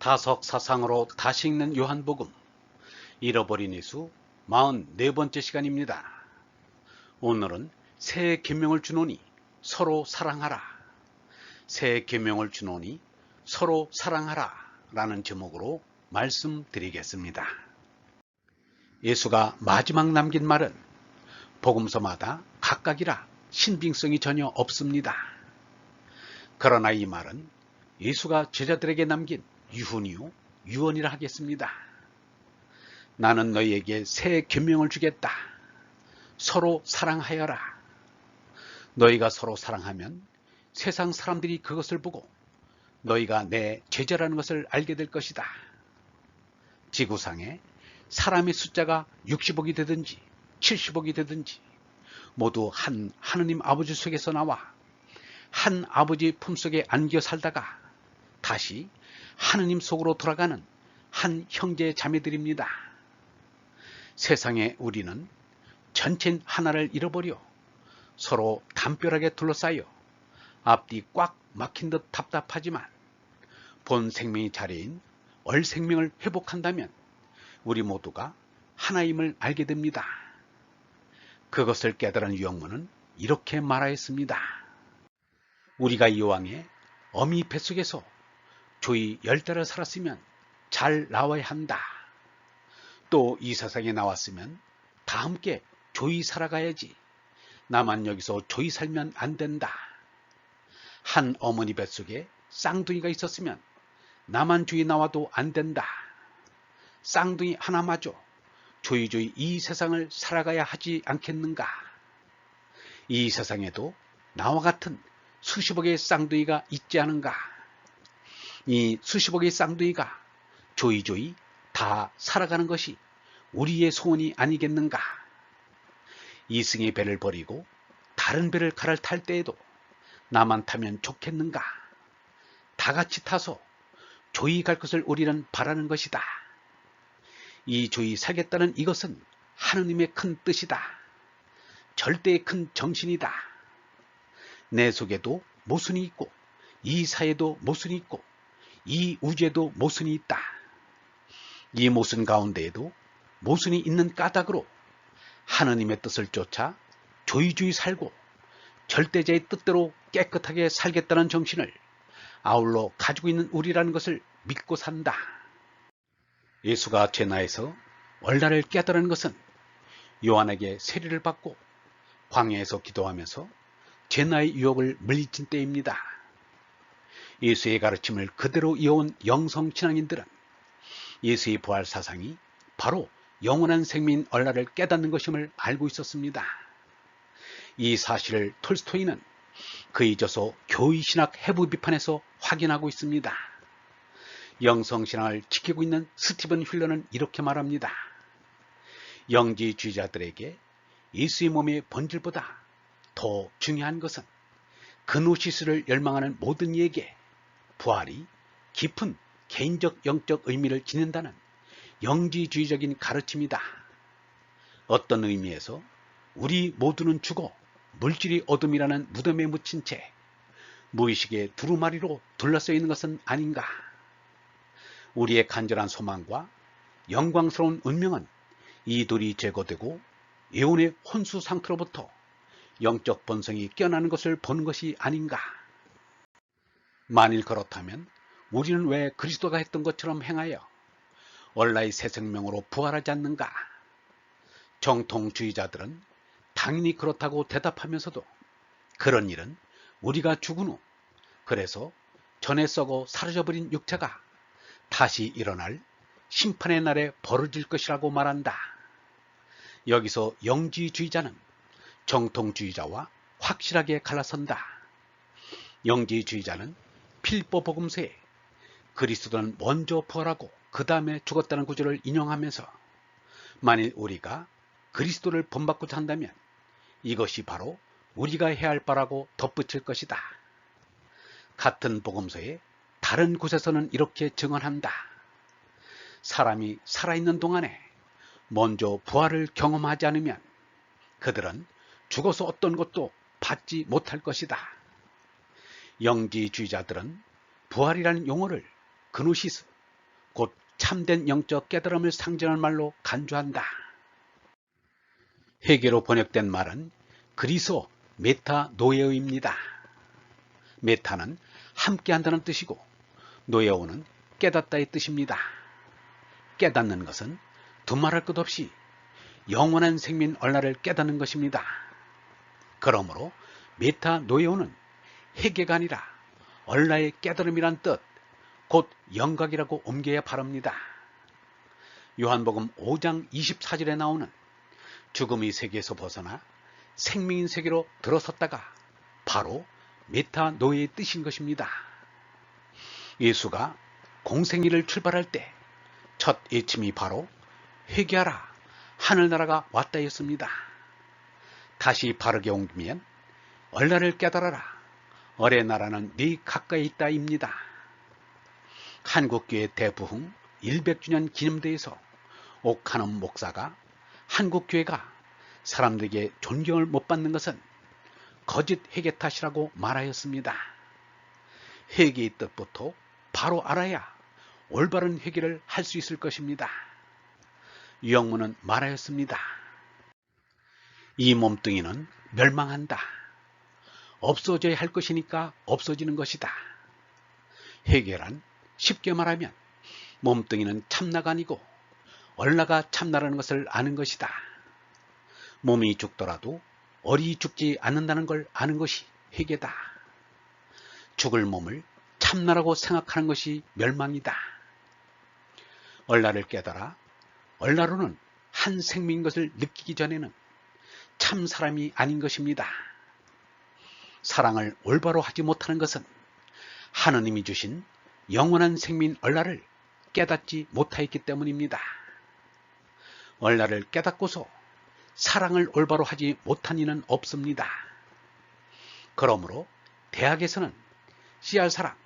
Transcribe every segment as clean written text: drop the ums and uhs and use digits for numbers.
다석 사상으로 다시 읽는 요한복음 잃어버린 예수 44번째 시간입니다. 오늘은 새 계명을 주노니 서로 사랑하라. 새 계명을 주노니 서로 사랑하라 라는 제목으로 말씀드리겠습니다. 예수가 마지막 남긴 말은 복음서마다 각각이라 신빙성이 전혀 없습니다. 그러나 이 말은 예수가 제자들에게 남긴 유훈이요 유언이라 하겠습니다. 나는 너희에게 새 계명을 주겠다. 서로 사랑하여라. 너희가 서로 사랑하면 세상 사람들이 그것을 보고 너희가 내 제자라는 것을 알게 될 것이다. 지구상에 사람의 숫자가 60억이 되든지 70억이 되든지 모두 한 하느님 아버지 속에서 나와 한 아버지 품속에 안겨 살다가 다시 하느님 속으로 돌아가는 한 형제 자매들입니다. 세상에 우리는 전체 하나를 잃어버려 서로 담벼락에 둘러싸여 앞뒤 꽉 막힌 듯 답답하지만 본 생명의 자리인 얼 생명을 회복한다면 우리 모두가 하나임을 알게 됩니다. 그것을 깨달은 유영문은 이렇게 말하였습니다. 우리가 이왕에 어미 뱃속에서 조이 10달을 살았으면 잘 나와야 한다. 또 이 세상에 나왔으면 다 함께 조이 살아가야지. 나만 여기서 조이 살면 안 된다. 한 어머니 뱃속에 쌍둥이가 있었으면 나만 조이 나와도 안 된다. 쌍둥이 하나마저 조이조이 이 세상을 살아가야 하지 않겠는가. 이 세상에도 나와 같은 수십억의 쌍둥이가 있지 않은가. 이 수십억의 쌍둥이가 조이조이 다 살아가는 것이 우리의 소원이 아니겠는가. 이승의 배를 버리고 다른 배를 갈아탈 때에도 나만 타면 좋겠는가. 다 같이 타서 조이 갈 것을 우리는 바라는 것이다. 이 조이 살겠다는 이것은 하느님의 큰 뜻이다. 절대의 큰 정신이다. 내 속에도 모순이 있고 이 사회도 모순이 있고 이 우주에도 모순이 있다. 이 모순 가운데에도 모순이 있는 까닭으로 하느님의 뜻을 쫓아 조이조이 살고 절대자의 뜻대로 깨끗하게 살겠다는 정신을 아울러 가지고 있는 우리라는 것을 믿고 산다. 예수가 제나에서 얼라를 깨달은 것은 요한에게 세례를 받고 광야에서 기도하면서 제나의 유혹을 물리친 때입니다. 예수의 가르침을 그대로 이어온 영성신앙인들은 예수의 부활 사상이 바로 영원한 생명인 얼라를 깨닫는 것임을 알고 있었습니다. 이 사실을 톨스토이는 그의 저서 교의신학 해부 비판에서 확인하고 있습니다. 영성신앙을 지키고 있는 스티븐 휠러는 이렇게 말합니다. 영지주의자들에게 예수의 몸의 본질보다 더 중요한 것은 그노시스를 열망하는 모든 이에게 부활이 깊은 개인적 영적 의미를 지닌다는 영지주의적인 가르침이다. 어떤 의미에서 우리 모두는 죽어 물질이 어둠이라는 무덤에 묻힌 채 무의식의 두루마리로 둘러싸여 있는 것은 아닌가. 우리의 간절한 소망과 영광스러운 운명은 이 둘이 제거되고 예언의 혼수 상태로부터 영적 본성이 깨어나는 것을 보는 것이 아닌가. 만일 그렇다면 우리는 왜 그리스도가 했던 것처럼 행하여 얼라의 새 생명으로 부활하지 않는가? 정통주의자들은 당연히 그렇다고 대답하면서도 그런 일은 우리가 죽은 후 그래서 전에 썩어 사라져버린 육체가 다시 일어날 심판의 날에 벌어질 것이라고 말한다. 여기서 영지주의자는 정통주의자와 확실하게 갈라선다. 영지주의자는 필보 복음서에 그리스도는 먼저 부활하고 그 다음에 죽었다는 구절을 인용하면서 만일 우리가 그리스도를 본받고자 한다면 이것이 바로 우리가 해야 할 바라고 덧붙일 것이다. 같은 복음서에 다른 곳에서는 이렇게 증언한다. 사람이 살아있는 동안에 먼저 부활을 경험하지 않으면 그들은 죽어서 어떤 것도 받지 못할 것이다. 영지주의자들은 부활이라는 용어를 그노시스, 곧 참된 영적 깨달음을 상징하는 말로 간주한다. 회계로 번역된 말은 그리스어 메타노에오입니다. 메타는 함께한다는 뜻이고 노에오는 깨닫다의 뜻입니다. 깨닫는 것은 두말할 것 없이 영원한 생민 얼라를 깨닫는 것입니다. 그러므로 메타노에오는 회개가 아니라 얼라의 깨달음이란 뜻, 곧 영각이라고 옮겨야 바랍니다. 요한복음 5장 24절에 나오는 죽음의 세계에서 벗어나 생명인 세계로 들어섰다가 바로 메타노에의 뜻인 것입니다. 예수가 공생일을 출발할 때 첫 외침이 바로 회개하라, 하늘나라가 왔다였습니다. 다시 바르게 옮기면 얼라를 깨달아라, 얼의 나라는 네 가까이 있다입니다. 한국교회 대부흥 100주년 기념대에서 옥하는 목사가 한국교회가 사람들에게 존경을 못 받는 것은 거짓 회개 탓이라고 말하였습니다. 회개의 뜻부터 바로 알아야 올바른 회개를 할 수 있을 것입니다. 유영문은 말하였습니다. 이 몸뚱이는 멸망한다. 없어져야 할 것이니까 없어지는 것이다. 회개란 쉽게 말하면 몸뚱이는 참나가 아니고 얼라가 참나라는 것을 아는 것이다. 몸이 죽더라도 얼이 죽지 않는다는 걸 아는 것이 회개다. 죽을 몸을 참나라고 생각하는 것이 멸망이다. 얼라를 깨달아 얼라로는 한 생명인 것을 느끼기 전에는 참 사람이 아닌 것입니다. 사랑을 올바로 하지 못하는 것은 하느님이 주신 영원한 생민 얼라를 깨닫지 못하였기 때문입니다. 얼라를 깨닫고서 사랑을 올바로 하지 못한 이는 없습니다. 그러므로 대학에서는 씨알 사랑,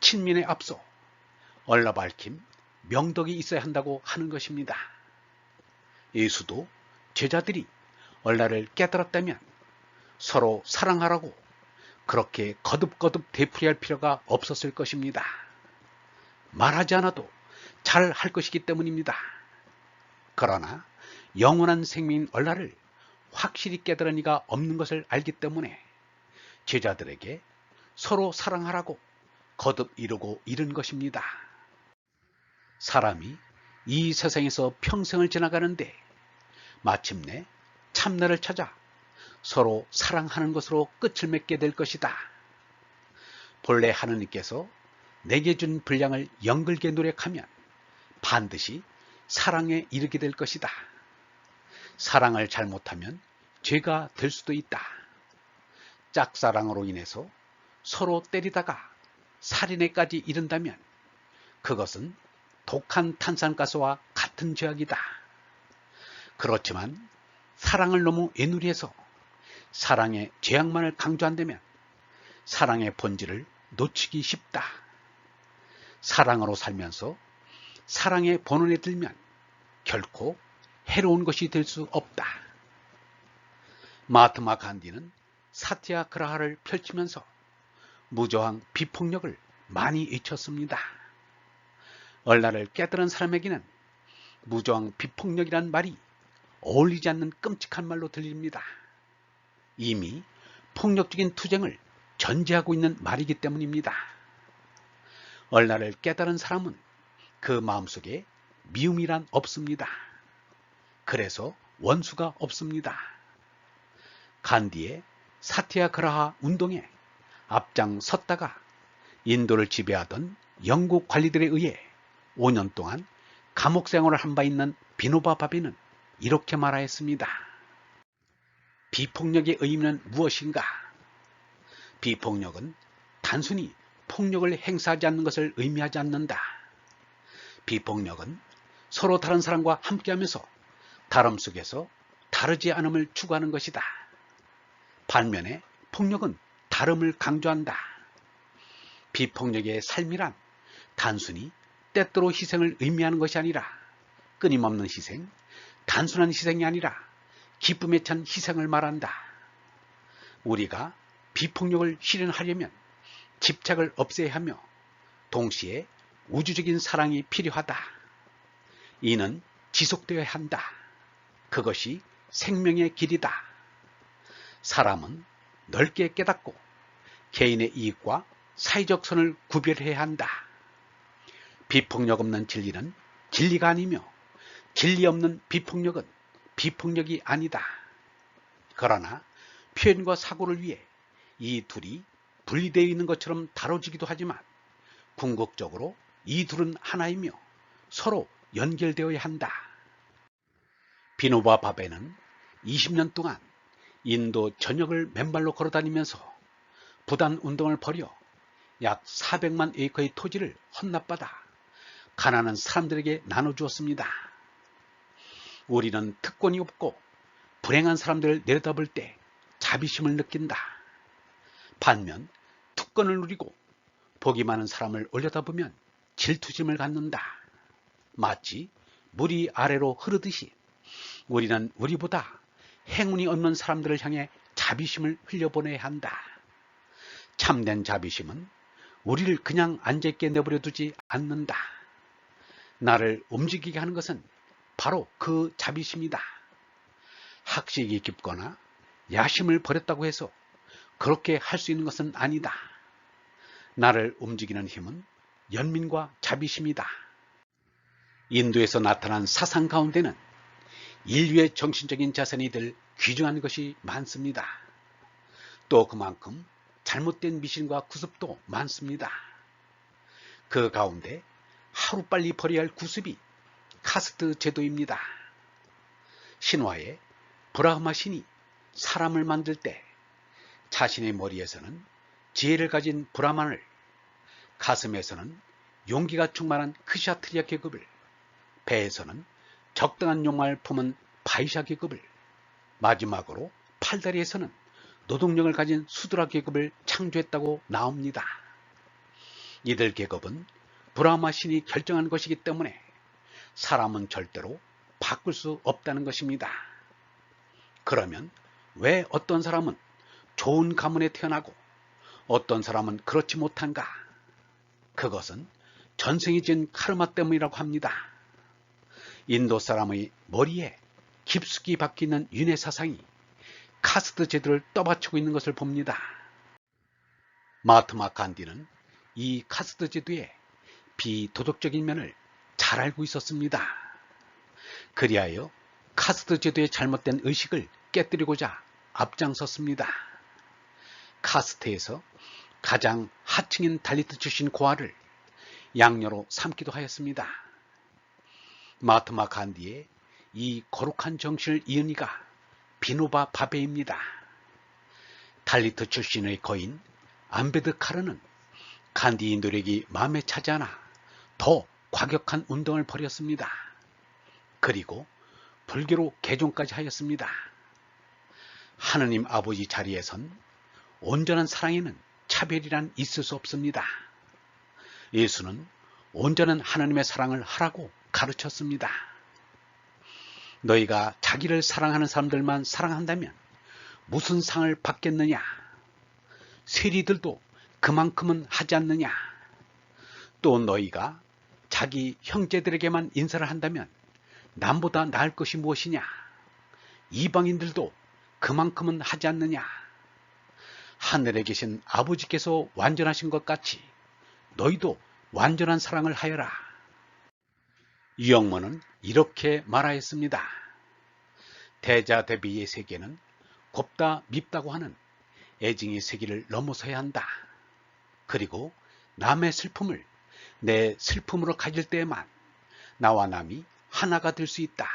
친민에 앞서 얼라 밝힘, 명덕이 있어야 한다고 하는 것입니다. 예수도 제자들이 얼라를 깨달았다면 서로 사랑하라고 그렇게 거듭거듭 되풀이할 필요가 없었을 것입니다. 말하지 않아도 잘 할 것이기 때문입니다. 그러나 영원한 생명인 얼라를 확실히 깨달은 이가 없는 것을 알기 때문에 제자들에게 서로 사랑하라고 거듭 이루고 이른 것입니다. 사람이 이 세상에서 평생을 지나가는데 마침내 참나를 찾아 서로 사랑하는 것으로 끝을 맺게 될 것이다. 본래 하느님께서 내게 준 분량을 연글게 노력하면 반드시 사랑에 이르게 될 것이다. 사랑을 잘못하면 죄가 될 수도 있다. 짝사랑으로 인해서 서로 때리다가 살인에까지 이른다면 그것은 독한 탄산가스와 같은 죄악이다. 그렇지만 사랑을 너무 애누리해서 사랑의 죄악만을 강조한다면 사랑의 본질을 놓치기 쉽다. 사랑으로 살면서 사랑의 본원에 들면 결코 해로운 것이 될 수 없다. 마하트마 간디는 사티아그라하를 펼치면서 무저항 비폭력을 많이 외쳤습니다. 얼라를 깨달은 사람에게는 무저항 비폭력이란 말이 어울리지 않는 끔찍한 말로 들립니다. 이미 폭력적인 투쟁을 전제하고 있는 말이기 때문입니다. 얼라를 깨달은 사람은 그 마음속에 미움이란 없습니다. 그래서 원수가 없습니다. 간디의 사티아그라하 운동에 앞장섰다가 인도를 지배하던 영국 관리들에 의해 5년 동안 감옥 생활을 한 바 있는 비노바 바비는 이렇게 말하였습니다. 비폭력의 의미는 무엇인가? 비폭력은 단순히 폭력을 행사하지 않는 것을 의미하지 않는다. 비폭력은 서로 다른 사람과 함께하면서 다름 속에서 다르지 않음을 추구하는 것이다. 반면에 폭력은 다름을 강조한다. 비폭력의 삶이란 단순히 때때로 희생을 의미하는 것이 아니라 끊임없는 희생, 단순한 희생이 아니라 기쁨에 찬 희생을 말한다. 우리가 비폭력을 실현하려면 집착을 없애야 하며 동시에 우주적인 사랑이 필요하다. 이는 지속되어야 한다. 그것이 생명의 길이다. 사람은 넓게 깨닫고 개인의 이익과 사회적 선을 구별해야 한다. 비폭력 없는 진리는 진리가 아니며 진리 없는 비폭력은 비폭력이 아니다. 그러나 표현과 사고를 위해 이 둘이 분리되어 있는 것처럼 다뤄지기도 하지만 궁극적으로 이 둘은 하나이며 서로 연결되어야 한다. 비노바 바베는 20년 동안 인도 전역을 맨발로 걸어다니면서 부단 운동을 벌여 약 400만 에이커의 토지를 헌납받아 가난한 사람들에게 나눠주었습니다. 우리는 특권이 없고 불행한 사람들을 내려다볼 때 자비심을 느낀다. 반면 특권을 누리고 복이 많은 사람을 올려다보면 질투심을 갖는다. 마치 물이 아래로 흐르듯이 우리는 우리보다 행운이 없는 사람들을 향해 자비심을 흘려보내야 한다. 참된 자비심은 우리를 그냥 앉아있게 내버려 두지 않는다. 나를 움직이게 하는 것은 바로 그 자비심이다. 학식이 깊거나 야심을 버렸다고 해서 그렇게 할 수 있는 것은 아니다. 나를 움직이는 힘은 연민과 자비심이다. 인도에서 나타난 사상 가운데는 인류의 정신적인 자산이 될 귀중한 것이 많습니다. 또 그만큼 잘못된 미신과 구습도 많습니다. 그 가운데 하루빨리 버려야 할 구습이 카스트 제도입니다. 신화에 브라흐마 신이 사람을 만들 때 자신의 머리에서는 지혜를 가진 브라만을, 가슴에서는 용기가 충만한 크샤트리아 계급을, 배에서는 적당한 욕망을 품은 바이샤 계급을, 마지막으로 팔다리에서는 노동력을 가진 수드라 계급을 창조했다고 나옵니다. 이들 계급은 브라흐마 신이 결정한 것이기 때문에 사람은 절대로 바꿀 수 없다는 것입니다. 그러면 왜 어떤 사람은 좋은 가문에 태어나고 어떤 사람은 그렇지 못한가? 그것은 전생이 진 카르마 때문이라고 합니다. 인도 사람의 머리에 깊숙이 박혀있는 윤회 사상이 카스트 제도를 떠받치고 있는 것을 봅니다. 마하트마 간디는 이 카스트 제도의 비도덕적인 면을 잘 알고 있었습니다. 그리하여 카스트 제도의 잘못된 의식을 깨뜨리고자 앞장섰습니다. 카스트에서 가장 하층인 달리트 출신 고아를 양녀로 삼기도 하였습니다. 마하트마 간디의 이 거룩한 정신을 이은 이가 비노바 바베입니다. 달리트 출신의 거인 암베드카르는 간디의 노력이 마음에 차지 않아 더 과격한 운동을 벌였습니다. 그리고 불교로 개종까지 하였습니다. 하느님 아버지 자리에선 온전한 사랑에는 차별이란 있을 수 없습니다. 예수는 온전한 하나님의 사랑을 하라고 가르쳤습니다. 너희가 자기를 사랑하는 사람들만 사랑한다면 무슨 상을 받겠느냐? 세리들도 그만큼은 하지 않느냐? 또 너희가 자기 형제들에게만 인사를 한다면 남보다 나을 것이 무엇이냐? 이방인들도 그만큼은 하지 않느냐? 하늘에 계신 아버지께서 완전하신 것 같이 너희도 완전한 사랑을 하여라. 유영모는 이렇게 말하였습니다. 대자대비의 세계는 곱다 밉다고 하는 애증의 세계를 넘어서야 한다. 그리고 남의 슬픔을 내 슬픔으로 가질 때에만 나와 남이 하나가 될 수 있다.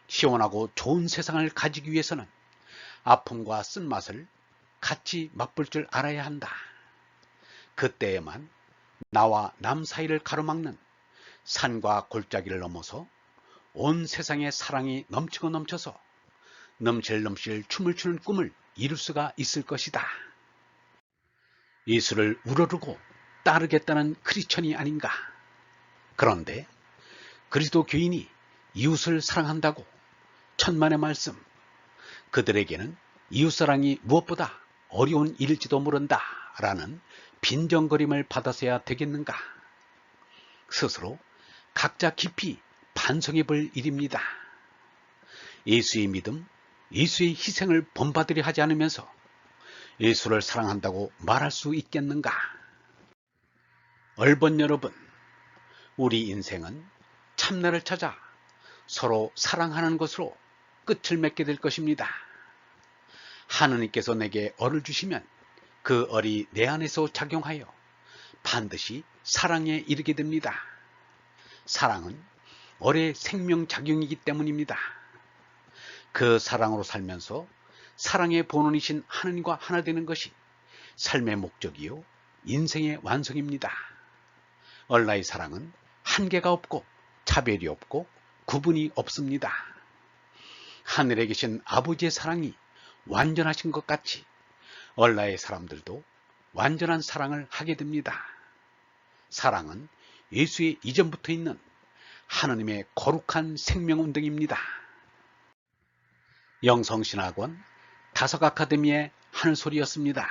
시원하고 좋은 세상을 가지기 위해서는 아픔과 쓴맛을 같이 맛볼 줄 알아야 한다. 그때에만 나와 남 사이를 가로막는 산과 골짜기를 넘어서 온 세상에 사랑이 넘치고 넘쳐서 넘실넘실 춤을 추는 꿈을 이룰 수가 있을 것이다. 예수를 우러르고 따르겠다는 크리스천이 아닌가. 그런데 그리스도 교인이 이웃을 사랑한다고 천만의 말씀, 그들에게는 이웃사랑이 무엇보다 어려운 일일지도 모른다 라는 빈정거림을 받아서야 되겠는가. 스스로 각자 깊이 반성해 볼 일입니다. 예수의 믿음, 예수의 희생을 본받으려 하지 않으면서 예수를 사랑한다고 말할 수 있겠는가? 얼번 여러분, 우리 인생은 참나를 찾아 서로 사랑하는 것으로 끝을 맺게 될 것입니다. 하느님께서 내게 얼을 주시면 그 얼이 내 안에서 작용하여 반드시 사랑에 이르게 됩니다. 사랑은 얼의 생명작용이기 때문입니다. 그 사랑으로 살면서 사랑의 본원이신 하느님과 하나 되는 것이 삶의 목적이요 인생의 완성입니다. 얼라의 사랑은 한계가 없고 차별이 없고 구분이 없습니다. 하늘에 계신 아버지의 사랑이 완전하신 것 같이 얼라의 사람들도 완전한 사랑을 하게 됩니다. 사랑은 예수의 이전부터 있는 하느님의 거룩한 생명운동입니다. 영성신학원 다석아카데미의 하늘소리였습니다.